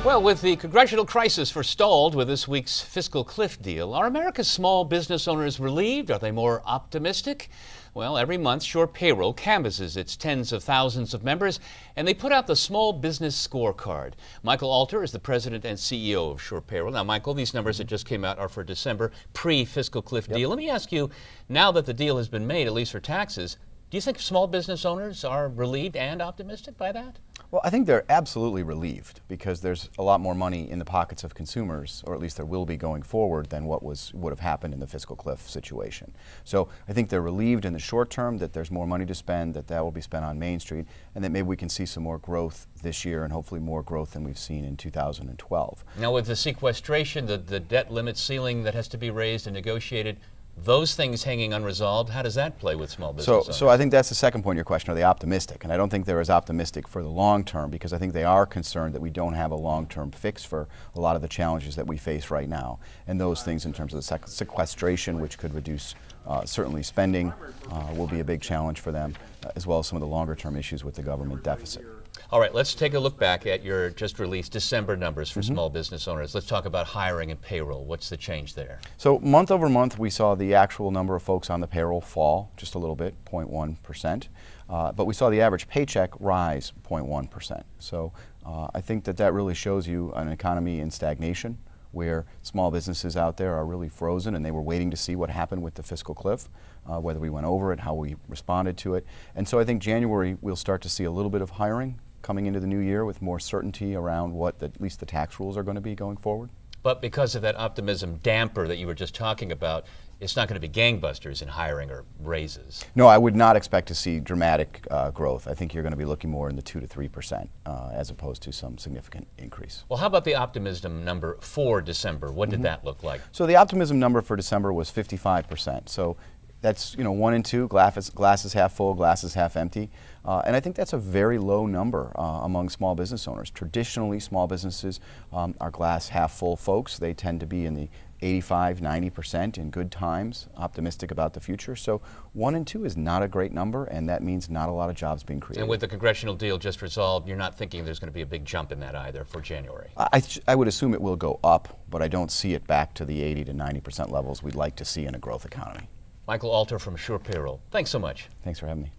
Well, with the congressional crisis forestalled with this week's fiscal cliff deal, are America's small business owners relieved? Are they more optimistic? Well, every month, SurePayroll canvasses its tens of thousands of members, and they put out the Small Business Scorecard. Michael Alter is the president and CEO of SurePayroll. Now, Michael, these numbers that just came out are for December, pre-fiscal cliff deal. Let me ask you, now that the deal has been made, at least for taxes, do you think small business owners are relieved and optimistic by that? Well, I think they're absolutely relieved because there's a lot more money in the pockets of consumers, or at least there will be going forward, than what would have happened in the fiscal cliff situation. So I think they're relieved in the short term that there's more money to spend, that will be spent on Main Street, and that maybe we can see some more growth this year and hopefully more growth than we've seen in 2012. Now, with the sequestration, the debt limit ceiling that has to be raised and negotiated, those things hanging unresolved, how does that play with small business owners? So I think that's the second point of your question, are they optimistic? And I don't think they're as optimistic for the long term because I think they are concerned that we don't have a long-term fix for a lot of the challenges that we face right now. And those things in terms of the sequestration, which could reduce certainly spending, will be a big challenge for them, as well as some of the longer-term issues with the government deficit. All right, let's take a look back at your just released December numbers for small business owners. Let's talk about hiring and payroll. What's the change there? So month over month, we saw the actual number of folks on the payroll fall just a little bit, 0.1%. But we saw the average paycheck rise 0.1%. So I think that really shows you an economy in stagnation, where small businesses out there are really frozen and they were waiting to see what happened with the fiscal cliff, whether we went over it, how we responded to it. And so I think January we'll start to see a little bit of hiring coming into the new year with more certainty around what at least the tax rules are going to be going forward. But because of that optimism damper that you were just talking about, it's not going to be gangbusters in hiring or raises. No, I would not expect to see dramatic growth. I think you're going to be looking more in the 2 to 3% as opposed to some significant increase. Well, how about the optimism number for December? What did that look like? So the optimism number for December was 55%. So that's 1 and 2, glass is half full, glass is half empty. And I think that's a very low number among small business owners. Traditionally, small businesses are glass half full folks. They tend to be in the 85, 90% in good times, optimistic about the future. So 1 and 2 is not a great number, and that means not a lot of jobs being created. And with the congressional deal just resolved, you're not thinking there's going to be a big jump in that either for January? I would assume it will go up, but I don't see it back to the 80 to 90% levels we'd like to see in a growth economy. Michael Alter from SurePayroll, thanks so much. Thanks for having me.